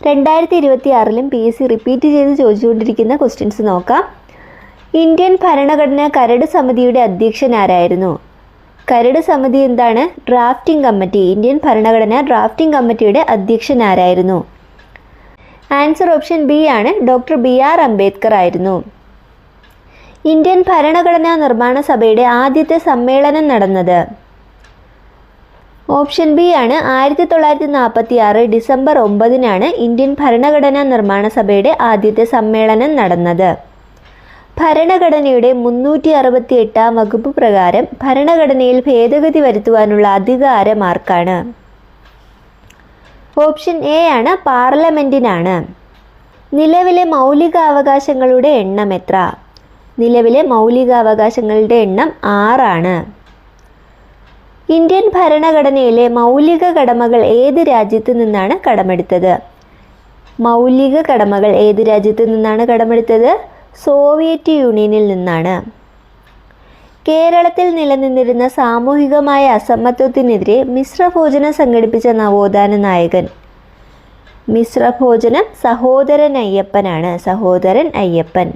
2026-ലും PSC repeat ചെയ്ത് ചോദിച്ചുകൊണ്ടിരിക്കുന്ന questions നോക്കാം. Indian ഭരണഘടനാ കരട് സമിതിയുടെ അധ്യക്ഷൻ ആരായിരുന്നു? കരട് സമിതി എന്താണ്? Drafting committee. ഇന്ത്യൻ ഭരണഘടനാ ഡ്രാഫ്റ്റിംഗ് കമ്മിറ്റിയുടെ അധ്യക്ഷൻ ആരായിരുന്നു? ആൻസർ ഓപ്ഷൻ ബി ആണ്, ഡോക്ടർ BR അംബേദ്കർ ആയിരുന്നു. ഇന്ത്യൻ ഭരണഘടനാ നിർമ്മാണ സഭയുടെ ആദ്യത്തെ സമ്മേളനം നടന്നത്? ഓപ്ഷൻ ബി ആണ്, 1946 ഡിസംബർ 9-നാണ് ഇന്ത്യൻ ഭരണഘടനാ നിർമ്മാണ സഭയുടെ ആദ്യത്തെ സമ്മേളനം നടന്നത്. ഭരണഘടനയുടെ 368-ാം വകുപ്പ് പ്രകാരം ഭരണഘടനയിൽ ഭേദഗതി വരുത്തുവാനുള്ള അധികാരം ആർക്കാണ്? ഓപ്ഷൻ എ ആണ്, പാർലമെൻറ്റിനാണ്. നിലവിലെ മൗലികാവകാശങ്ങളുടെ എണ്ണം എത്ര? നിലവിലെ മൗലികാവകാശങ്ങളുടെ എണ്ണം 6 ആണ്. ഇന്ത്യൻ ഭരണഘടനയിലെ മൗലിക കടമകൾ ഏത് രാജ്യത്തു നിന്നാണ് കടമെടുത്തത്? മൗലിക കടമകൾ ഏത് രാജ്യത്തു നിന്നാണ് കടമെടുത്തത്? സോവിയറ്റ് യൂണിയനിൽ നിന്നാണ്. കേരളത്തിൽ നിലനിന്നിരുന്ന സാമൂഹികമായ അസമത്വത്തിനെതിരെ മിശ്രഭോജനം സംഘടിപ്പിച്ച നവോത്ഥാന നായകൻ? മിശ്രഭോജനം സഹോദരൻ അയ്യപ്പനാണ്. സഹോദരൻ അയ്യപ്പൻ.